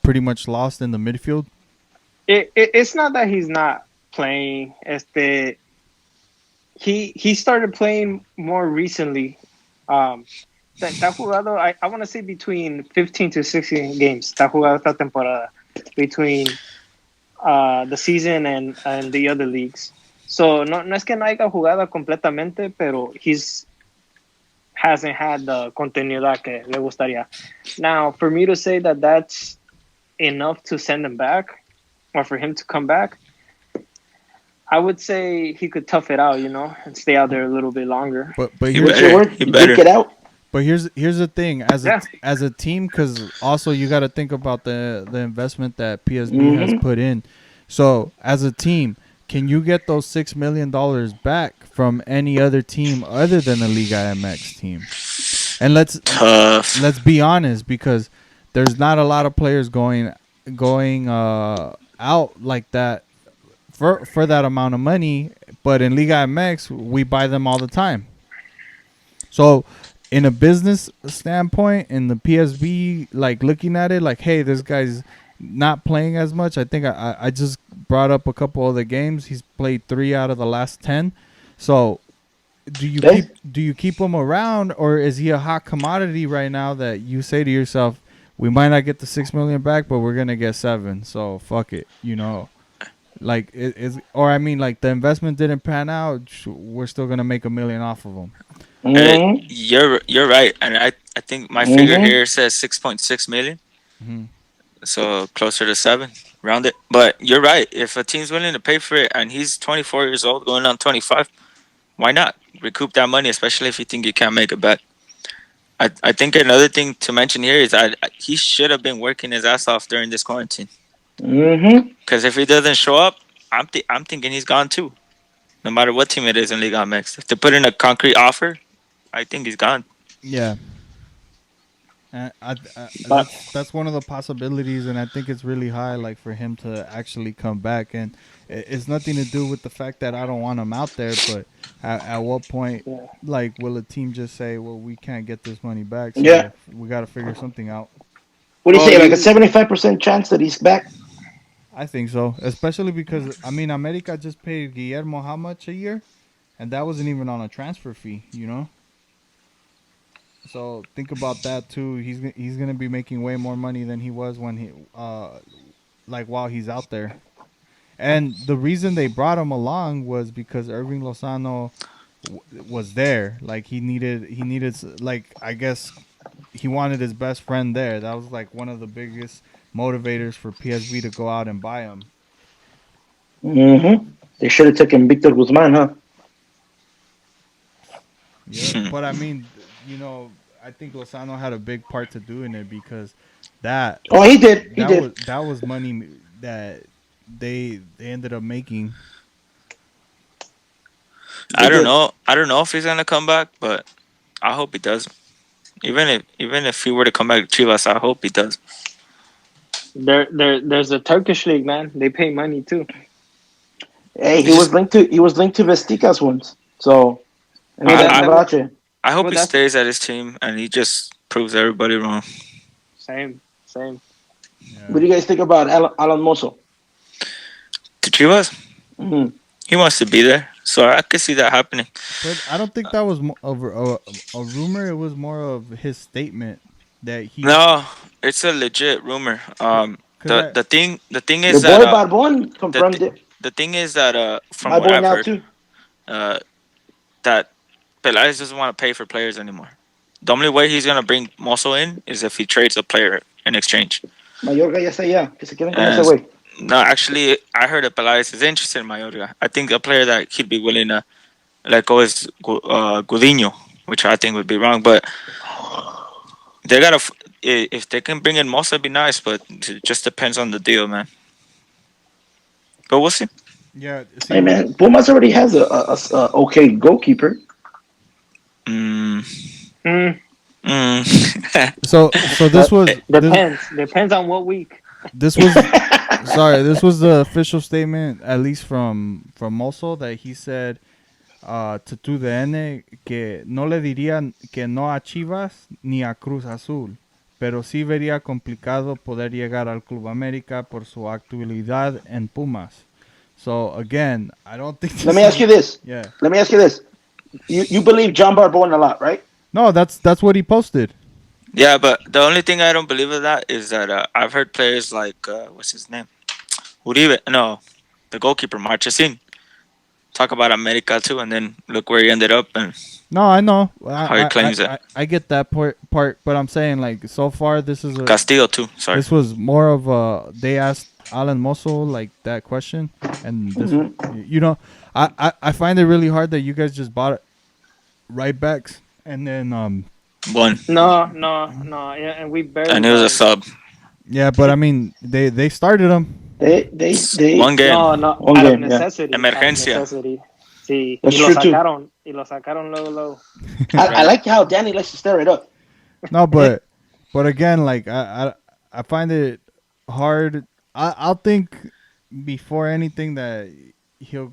B: pretty much lost in the midfield.
A: It's not that he's not playing. He started playing more recently. Um, está jugado, I want to say between 15 to 16 games. Está jugado esta temporada between the season and the other leagues. So no es que no haya jugado completamente, pero he's hasn't had the continuidad que le gustaría. Now, for me to say that that's enough to send him back or for him to come back, I would say he could tough it out, and stay out there a little bit longer.
B: But
C: He
D: What's
B: here's
D: your
C: better.
D: word?
C: He
D: You
C: better.
D: dick it out?
B: but here's the thing
A: Yeah.
B: as a team, because also you got to think about the investment that PSB has
D: Mm-hmm.
B: put in. So as a team, can you get those $6 million back from any other team other than the Liga MX team? And
C: Tough.
B: let's be honest, because there's not a lot of players going out like that for that amount of money. But in Liga MX, we buy them all the time. So, in a business standpoint, in the PSV, like looking at it, like, hey, this guy's not playing as much. I think I just brought up a couple of the games. He's played 3 out of the last 10. So,
D: Okay?
B: do you keep him around, or is he a hot commodity right now that you say to yourself, we might not get the 6 million back, but we're gonna get 7, so fuck it, like it is, or I mean, like the investment didn't pan out, we're still gonna make 1 million off of them.
D: Mm-hmm.
C: You're right, and I think my figure
D: Mm-hmm.
C: here says 6.6 million,
B: Mm-hmm.
C: so closer to 7, round it. But you're right. If a team's willing to pay for it, and he's 24 years old, going on 25, why not recoup that money? Especially if you think you can't make it back. I think another thing to mention here is that he should have been working his ass off during this quarantine.
D: Mm-hmm.
C: Because if he doesn't show up, I'm thinking he's gone too. No matter what team it is in Liga Mx, if they put in a concrete offer, I think he's gone.
B: Yeah.
A: But
B: That's one of the possibilities, and I think it's really high, like for him to actually come back. And it's nothing to do with the fact that I don't want him out there, but at what point,
A: yeah,
B: like, will a team just say, "Well, we can't get this money back,
D: Yeah.
B: so we got to figure something out"?
D: What do you
A: well,
D: say? Like a
A: you
D: 75% chance that he's back?
B: I think so, especially because I mean, America just paid Guillermo how much a year, and that wasn't even on a transfer fee, So think about that too. He's gonna be making way more money than he was when he like while he's out there. And the reason they brought him along was because Irving Lozano was there. Like he needed like I guess he wanted his best friend there. That was like one of the biggest motivators for PSV to go out and buy him.
D: They should have taken Victor Guzman, huh?
B: Yeah, but I mean, I think Lozano had a big part to do in it because that
D: Oh, he did. He did.
B: that was money that they ended up making.
D: They did.
C: I don't know if he's gonna come back, but I hope he does. Even if he were to come back to Chivas, I hope he does.
A: There's a Turkish league, man. They pay money too.
D: Hey,
C: It's just
D: he was linked to Vestikas once. So and
A: Well,
D: then
C: I
D: Fenerbahce.
C: I hope
A: well,
C: he
A: that's
C: stays at his team and he just proves everybody wrong.
A: same.
D: What
B: Yeah,
D: do you guys think about Alan Mosso?
C: To Chivas,
D: Mm-hmm.
C: he wants to be there, so I could see that happening.
B: but I don't think that was a rumor. It was more of his statement that he
C: No, it's a legit rumor.
B: because I
C: The thing
D: Your
C: is that
D: boy Barbon
C: the
D: confirmed
C: th-
D: it.
C: the thing is that from
D: My
C: what
D: boy
C: I've
D: now
C: heard,
D: too.
C: uh, that Pelaez doesn't want to pay for players anymore. The only way he's gonna bring Mosso in is if he trades a player in exchange.
D: Mayorga ya está allá. Que se queden con ese
C: And
D: güey.
C: no, actually, I heard that Pelaez is interested in Mayorga. I think a player that he'd be willing to let go is Gudiño, which I think would be wrong. But they gotta if they can bring in Mosso, it'd be nice. But it just depends on the deal, man. But we'll see.
B: yeah see
D: Hey man, Pumas already has a okay goalkeeper.
C: Mm,
A: Mm,
C: mm.
B: so this
A: but
B: was
A: depends on what week.
B: this was sorry, this was the official statement, at least from Mosso, that he said to TUDN que no le diría que no a Chivas ni a Cruz Azul, pero sí vería complicado poder llegar al Club América por su actualidad en Pumas. So again, I don't think
D: Let
B: this
D: me ask
B: is
D: you this.
B: yeah.
D: Let me ask you this. You believe John Barbon a lot, right?
B: No, that's what he posted.
C: Yeah, but the only thing I don't believe of that is that I've heard players like what's his name, Uribe, no, the goalkeeper Marchesin, talk about America too, and then look where he ended up and
B: No, I know.
C: how he claims it.
B: I get that part, but I'm saying like so far
C: Castillo too. Sorry.
B: this was more of a they asked Alan Mosso like that question, and this I find it really hard that you guys just bought right backs and then
C: One,
A: No. Yeah, and we barely
C: and he was
A: bought
C: a
A: him.
C: sub.
B: yeah, but I mean they started him.
C: One game,
A: No,
D: One
A: out of
D: game, yeah.
A: necessity. Out of
C: emergencia.
A: necessity. Sí,
D: That's true too.
A: y lo sacaron luego.
D: I like how Danny likes to stir it up.
B: No, but again, like I find it hard. I'll think before anything that he'll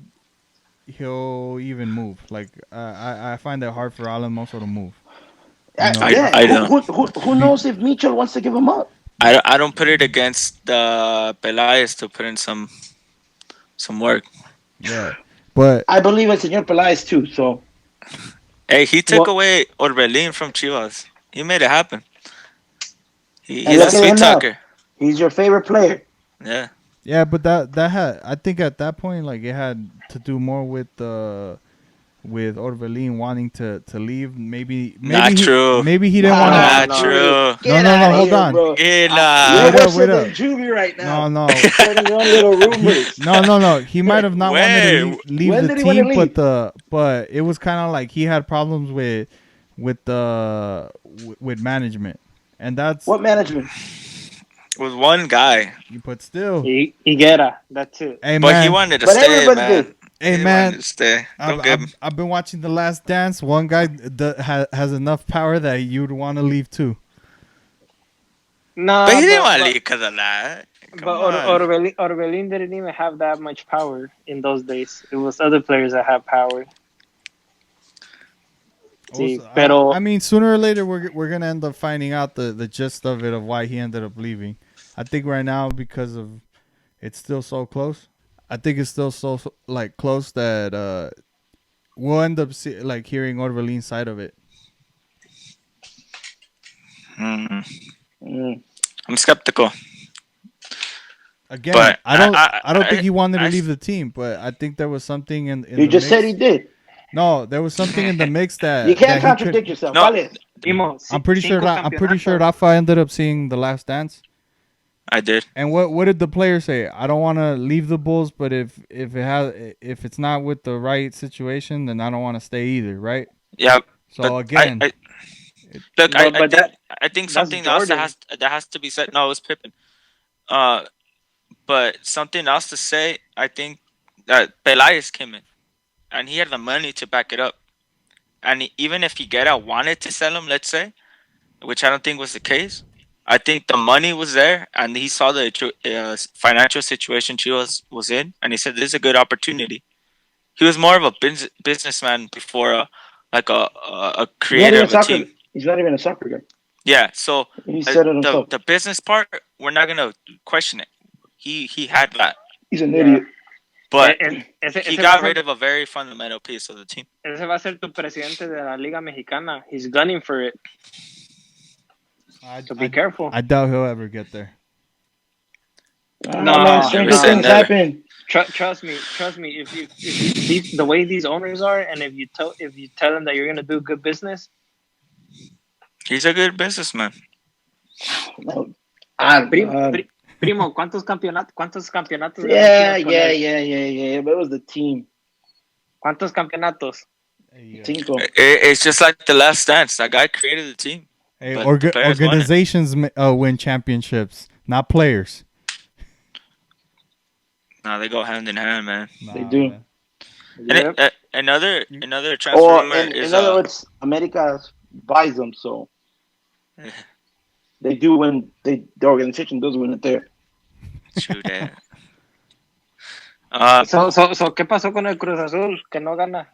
B: he'll even move. Like I find it hard for Alan Mosso to move. You know,
D: Yeah,
C: I don't.
D: who
B: be,
D: knows if Mitchell wants to give him up?
C: I don't put it against the Pelaez to put in some work.
B: yeah, but
D: I believe in Senor Pelaez too. So
C: Hey, he took
A: What?
C: away Orbelin from Chivas. He made it happen.
D: and
C: He's a
D: look at
C: sweet
D: him now.
C: talker.
D: He's your favorite player.
C: Yeah.
B: yeah, but that had I think at that point like it had to do more with Orbelin wanting to leave.
C: Not true.
B: Maybe he didn't
D: Nah,
B: want to.
C: Not
A: No.
C: true.
D: Get
B: No,
D: out of
B: hold
D: here,
B: on.
D: bro. You're
C: Gila.
B: Wait up,
D: worse
B: wait
D: than
B: up.
D: Juvie right now.
B: No.
D: Spreading your own little rumors.
B: No. He might have not wanted to
C: Wait.
B: leave
D: When
B: the
D: did he want to
B: team,
D: leave?
B: but it was kind of like he had problems with with management, and that's
D: What management?
C: With one guy.
B: but still,
A: Higuera, that's it.
B: hey
C: But he
B: man,
C: wanted to
D: But
C: stay,
D: everybody
C: man.
D: did.
B: hey
C: He
B: man.
C: wanted to stay. Don't give him.
B: I've been watching The Last Dance. One guy has enough power that you'd want to leave too.
A: No,
C: But he didn't want to leave because of that. Come
A: but
C: on.
A: Orbelin didn't even have that much power in those days. It was other players that had power. Sí,
B: Also,
A: pero
B: I mean, sooner or later we're gonna end up finding out the gist of it of why he ended up leaving. I think right now because of it's still so close. I think it's still so like close that we'll end up like hearing Orbelin's side of it.
C: Mm,
D: Mm.
C: I'm skeptical,
B: Again,
C: but
B: I don't think he wanted to leave the team, but I think there was something in
D: You
B: the
D: just said he
B: mix.
D: did.
B: No, there was something in the mix
D: You
B: that
D: can't
B: he could.
D: contradict yourself.
C: no,
D: ¿Cuál es?
A: Primo, cinco
B: I'm pretty sure
A: campeonatos.
B: Rafa ended up seeing the Last Dance.
C: I did.
B: And what did the player say? I don't want to leave the Bulls, but if it's not with the right situation, then I don't want to stay either, right?
C: Yeah,
B: So
C: but I,
B: again,
C: I
B: it,
C: look.
A: But
C: I think
A: that's
C: something else
A: Jordan.
C: that has to be said. No, it was Pippen. Uh, but something else to say. I think that Pelaez came in, and he had the money to back it up. And even if Higuera wanted to sell him, let's say, which I don't think was the case, I think the money was there, and he saw the financial situation Chivas was in, and he said, "This is a good opportunity." He was more of a businessman before a
D: He's not
C: creator
D: even
C: of a
D: soccer.
C: team.
D: He's not even a soccer guy.
C: Yeah, so
D: He said it himself.
C: the business part, we're not gonna question it. He had that,
D: He's an
A: Yeah.
D: idiot.
C: but
A: Ese,
C: he
A: ese, va a
C: got
A: ser,
C: rid of a very fundamental piece of the team.
A: ese va a ser tu presidente de la Liga Mexicana. He's gunning for it. So be careful.
B: I doubt he'll ever get there.
A: No,
D: Man, stranger
C: Never say
D: things
C: never.
D: happen.
A: Trust me. If the way these owners are, and if you tell them that you're gonna do good business,
C: He's a good businessman.
D: No.
A: primo, ¿cuántos campeonatos? ganó
D: Yeah,
A: Chivas con
D: yeah,
A: él?
D: yeah, yeah, yeah. But it was the team.
A: ¿Cuántos campeonatos?
D: Cinco.
C: It's just like the Last Dance. That guy created the team.
B: Hey,
C: But the players won it.
B: organizations win championships, not players.
C: No, they go hand in hand, man.
D: They do.
B: Man.
A: Yep.
C: And another transfer
D: Or
C: rumor is
D: in other words, America buys them, so they do win. The organization does win it there.
C: true that.
A: So, ¿qué pasó con el Cruz Azul que no gana?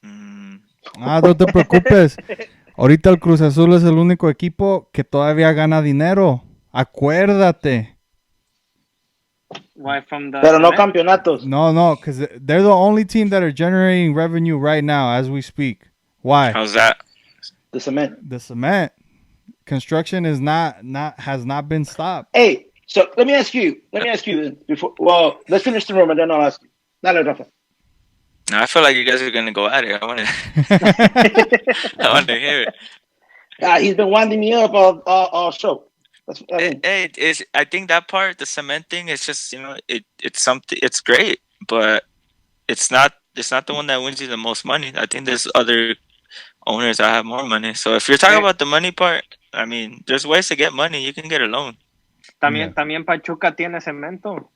B: No te preocupes. Ahorita el Cruz Azul es el único equipo que todavía gana dinero. Acuérdate.
A: Why from the
D: Pero no
A: cement?
D: campeonatos.
B: No, because they're the only team that are generating revenue right now as we speak. Why?
C: How's that?
D: The cement.
B: The cement construction is has not been stopped.
D: Hey, so let me ask you then before. Well, let's finish the room and then I'll ask you. Dale, Rafa.
C: No, I feel like you guys are gonna go at it. I want to hear it.
D: He's been winding me up all show. That's what I mean.
C: I think that part, the cement thing, is just it's something. It's great, but it's not the one that wins you the most money. I think there's other owners that have more money. So if you're talking about the money part, I mean, there's ways to get money. You can get a loan.
A: También Pachuca tiene cemento.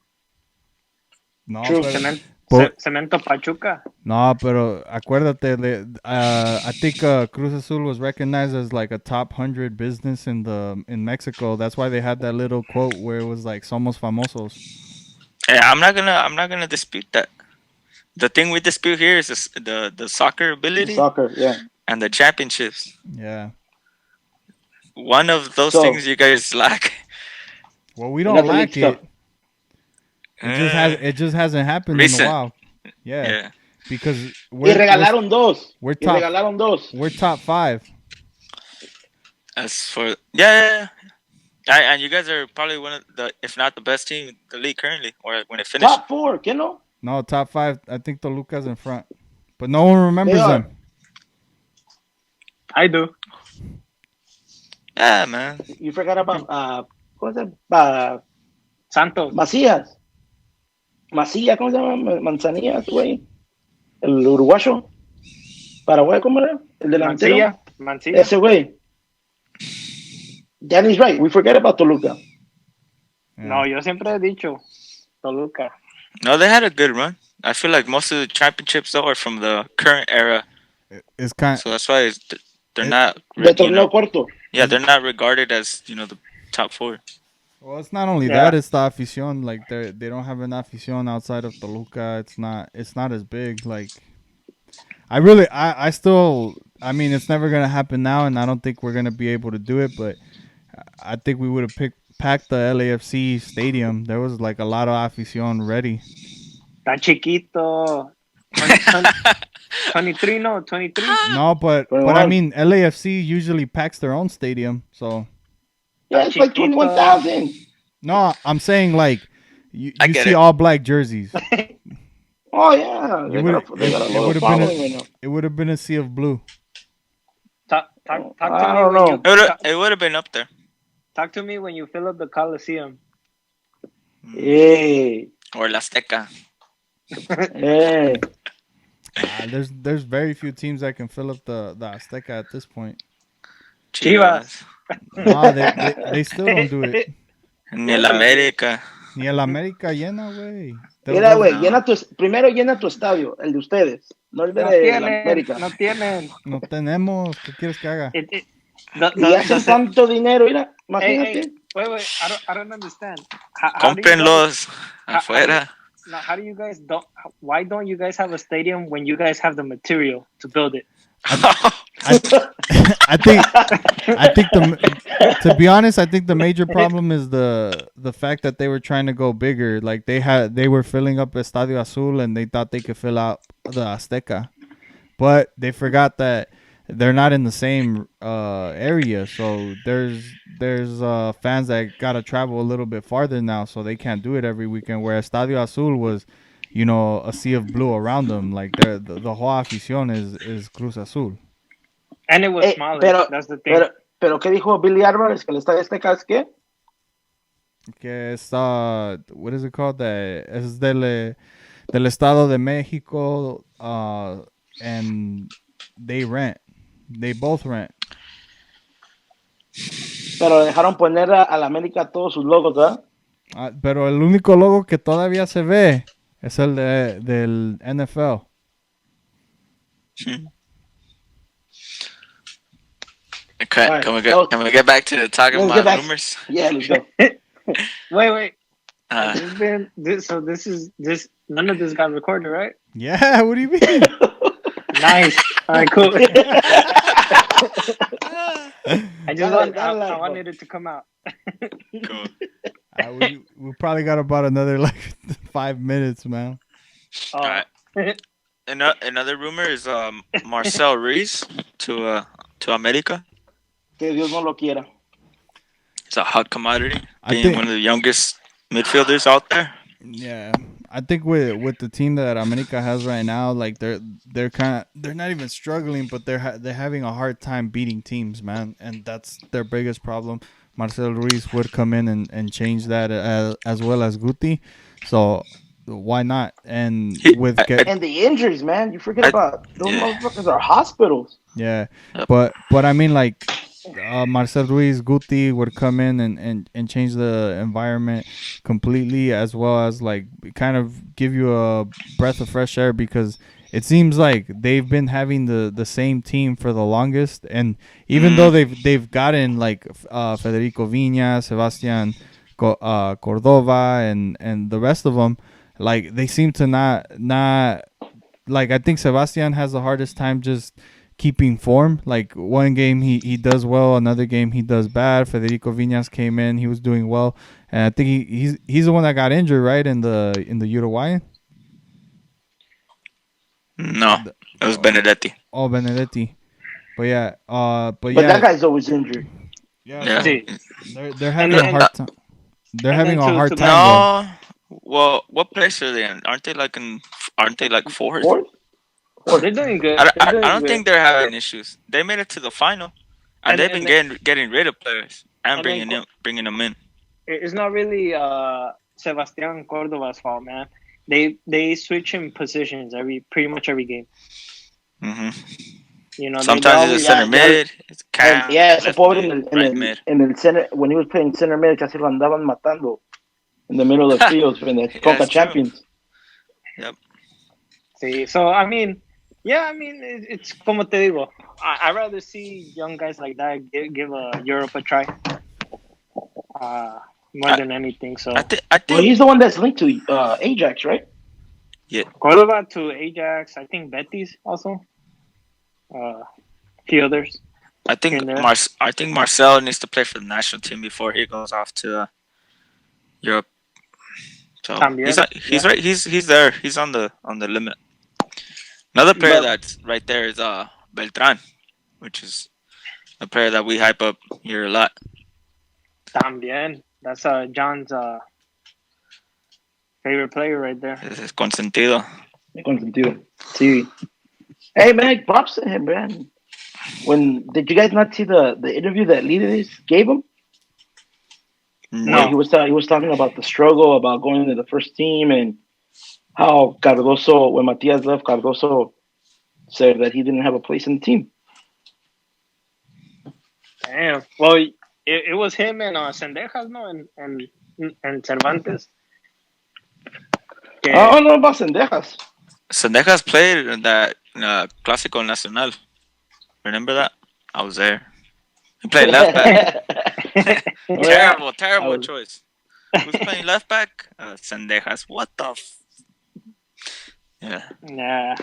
B: No,
D: True.
A: Cemento Pachuca.
B: No, pero acuérdate, I think Cruz Azul was recognized as like a top 100 business in Mexico. That's why they had that little quote where it was like "Somos famosos."
C: Yeah, I'm not gonna dispute that. The thing we dispute here is the soccer ability,
D: Soccer, yeah.
C: and the championships.
B: Yeah.
C: One of those things you guys lack.
B: Well, we don't lack it.
C: It
B: It just hasn't happened in a while. Yeah. Because
D: we're dos.
B: We're top.
D: Dos.
B: We're top 5.
C: As for yeah. And you guys are probably one of the, if not the best team in the league currently, or when it finished.
D: Top 4, ¿qué no?
B: No, top 5. I think Toluca's in front, but no one remembers them.
A: I do.
C: Yeah, man.
D: You forgot about ¿cómo se llama?
A: Santos.
D: Macías, ¿cómo se llama? Manzanillas, güey. El uruguayo. Paraguay, ¿cómo era? El delantero.
A: Mancilla.
D: Ese güey. Danny's right. We forget about Toluca.
B: Yeah.
A: No, yo siempre he dicho Toluca.
C: No, they had a good run. I feel like most of the championships though are from the current era.
B: It's kind.
C: So that's why they're not.
D: De torneo corto.
C: Yeah, they're not regarded as the top 4.
B: Well, it's not only that; it's the afición. Like they don't have an afición outside of Toluca. It's not as big. Like I still. I mean, it's never gonna happen now, and I don't think we're gonna be able to do it. But I think we would have packed the LAFC stadium. There was like a lot of afición ready.
A: Está chiquito. 23, no, 23.
B: No, but I mean, LAFC usually packs their own stadium, so
D: Yeah, it's like
A: Chiquito.
D: 21,000.
B: No, I'm saying like
C: I
B: you
C: get
B: see
C: it.
B: all black jerseys.
D: Oh yeah,
B: You would
D: they got a
B: it
D: loyal
B: would have been
D: following right now.
B: it would have been a sea of blue.
A: Talk to
D: I
A: me
D: don't
A: when
D: know.
A: you
C: It would have been up there.
A: talk to me when you fill up the Coliseum.
C: Mm.
D: Hey,
C: Or La Azteca.
D: hey.
B: There's very few teams that can fill up the Azteca at this point.
A: Chivas.
C: Chivas.
B: Nah, they still don't do it.
C: Ni
A: Yeah,
C: el
A: they do.
C: América.
B: Ni el América llena, güey.
D: Mira, güey,
C: No.
D: primero llena tu estadio, el de ustedes, no el
A: No
D: de la
A: tienen,
D: América.
A: no tienen.
B: No tenemos. ¿Qué quieres que haga?
A: It
D: Y hacen
A: the
D: tanto dinero, mira,
A: hey,
D: imagínate.
A: wait, I don't understand. How do you guys
C: Cómprenlos
A: how do you
C: afuera.
A: now how do you guys don't why don't you guys have a stadium when you guys have the material to build it?
B: I I think to be honest, I think the major problem is the fact that they were trying to go bigger. Like they were filling up Estadio Azul and they thought they could fill out the Azteca, but they forgot that they're not in the same area. So there's fans that gotta travel a little bit farther now, so they can't do it every weekend. Where Estadio Azul was, a sea of blue around them. Like the whole afición is Cruz Azul.
A: And it was smaller.
D: Pero,
A: That's the thing.
D: pero, ¿qué dijo Billy Álvarez? Que el estadio Azteca es qué?
B: Que es what is it called? Es del estado de Mexico, and they both rent.
D: Pero dejaron poner a la América todos sus logos, ¿verdad?
B: Pero el único logo que todavía se ve es el del NFL.
C: Okay,
D: All right,
C: can we get back to talking
D: let's
C: about
D: get back.
C: rumors?
D: Yeah, let's go.
A: Wait.
C: Uh,
A: This none of this got recorded, right?
B: Yeah, what do you mean?
A: Nice. All right, cool. I wanted it to come out.
C: cool.
B: We probably got about another like 5 minutes, man.
A: Oh.
C: All right. Another rumor is Marcel Ruiz to America.
D: Que Dios no lo quiera.
C: It's a hot commodity,
B: I
C: being
B: think-
C: one of the youngest midfielders out there.
B: Yeah, I think with the team that America has right now, like they're not even struggling, but they're having a hard time beating teams, man, and that's their biggest problem. Marcel Ruiz would come in and change that as well as Guti, so why not? And
D: And the injuries, man. You forget about those motherfuckers are hospitals.
B: yeah,
C: Yep.
B: but I mean like. Marcel Ruiz, Guti would come in and change the environment completely, as well as like kind of give you a breath of fresh air, because it seems like they've been having the same team for the longest, and even though they've gotten like Federico Viña, Sebastian Cordova, and the rest of them, like they seem to not like, I think Sebastian has the hardest time just keeping form. Like one game he does well, another game he does bad. Federico Viñas came in, he was doing well, and I think he's the one that got injured, right, in the Uruguayan.
C: No, it was Benedetti.
B: Oh, Benedetti. But yeah,
D: But that guy's always injured.
C: Yeah.
A: See,
B: they're having a hard time. They're having a hard time.
C: No. Well, what place are they in? Aren't they like fourth?
A: they're doing good.
C: I don't think they're having issues. They made it to the final, and they've been getting rid of players and bringing them in.
A: It's not really Sebastian Cordova's fault, man. They switch him positions pretty much every game.
C: Mm-hmm.
A: Sometimes
C: it's center mid, it's Cam,
D: ese pobre
C: mid.
D: in el center, when he was playing center mid, casi lo andaban matando in the middle of the field in the Coca Champions.
C: Yep.
A: See, so I mean, it's como te digo. I'd rather see young guys like that give Europe a try, more than anything. So
C: I think
D: well, he's the one that's linked to Ajax, right?
C: Yeah.
A: Cordova to Ajax. I think Betis also. A few others.
C: I think Marcel needs to play for the national team before he goes off to Europe. So he's right. He's there. He's on the limit. Another player that's right there is Beltran, which is a player that we hype up here a lot.
A: También. That's John's favorite player right there.
C: Es consentido.
D: Consentido. Sí. Hey man, props to him, man. When did you guys not see the interview that Leaders gave him? Where
A: No.
C: No.
D: he was talking about the struggle about going to the first team and how Cardoso, when Matias left, Cardoso said that he didn't have a place in the team.
A: Damn. Well, it was him and Sendejas, no, and Cervantes.
D: I
A: Que,
D: don't know about Sendejas.
C: Sendejas played in that Clásico Nacional. Remember that? I was there. He played left back.
D: Oh,
C: Terrible
D: yeah.
C: choice. Who's playing left back? Sendejas. What the? Yeah.
A: yeah.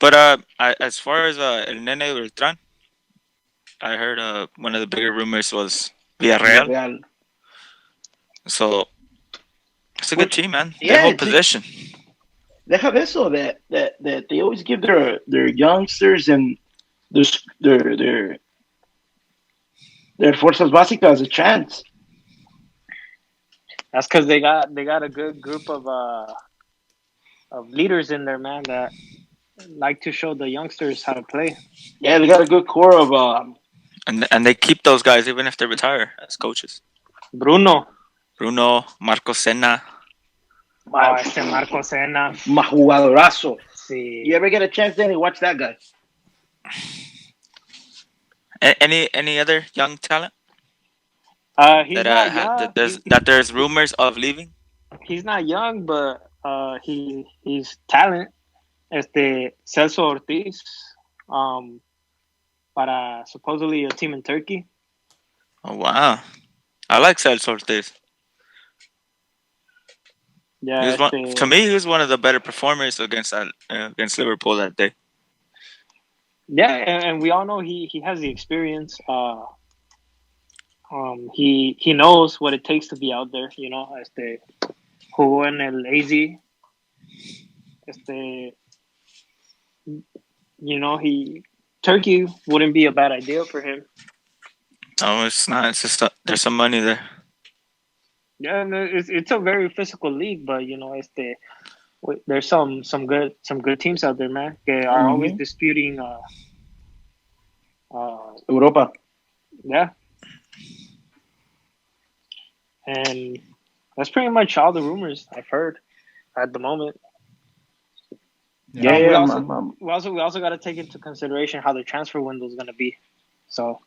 C: But as far as El Nene Beltran, I heard one of the bigger rumors was Villarreal.
D: Real.
C: So it's a good
D: Which,
C: team, man. They
D: yeah,
C: hold position.
D: they have eso that they always give their youngsters and their fuerzas básicas a chance.
A: That's because they got a good group of leaders in there, man, that like to show the youngsters how to play.
D: Yeah, they got a good core of
C: And they keep those guys even if they retire as coaches.
A: Bruno.
C: Bruno, Marco Senna.
A: Este Marco Senna.
D: jugadorazo.
A: Sí.
D: You ever get a chance, Danny? Watch that guy.
C: Any other young talent
A: He's not young.
C: that there's rumors of leaving?
A: He's not young, but he's talent. Celso Ortiz, para supposedly a team in Turkey.
C: Oh wow, I like Celso Ortiz.
A: Yeah,
C: To me, he was one of the better performers against Liverpool that day.
A: Yeah, and we all know he has the experience. He knows what it takes to be out there. You know, jugó en el AZ. You know, Turkey wouldn't be a bad idea for him.
C: No, it's not. It's just there's some money there.
A: Yeah, no, it's a very physical league, but you know, there's some good teams out there, man. They are always disputing.
D: Europa.
A: Yeah, and that's pretty much all the rumors I've heard at the moment.
D: Yeah,
A: we also got to take into consideration how the transfer window is going to be. So,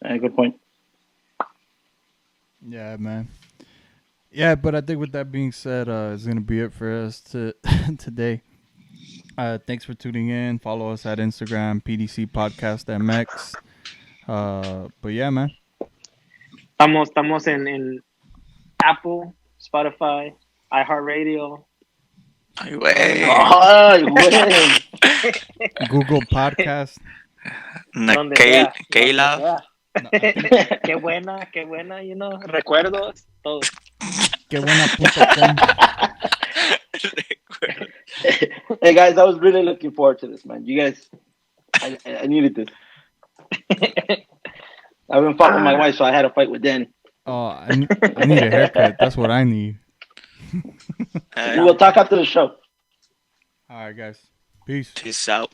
D: good point.
B: Yeah, man. Yeah, but I think with that being said, it's gonna be it for us today. Thanks for tuning in. Follow us at Instagram, PDC Podcast MX. But yeah, man.
A: Estamos en Apple, Spotify, iHeartRadio.
C: Ay, güey.
B: Google Podcast.
C: Kayla.
A: Qué buena, you know, recuerdos, todo.
B: Qué buena.com.
D: Hey guys, I was really looking forward to this, man. You guys, I needed this. I've been fighting with my wife, so I had to fight with Danny.
B: Oh, I need a haircut. That's what I need.
D: We'll talk after the show.
B: All right, guys. Peace.
C: Peace out.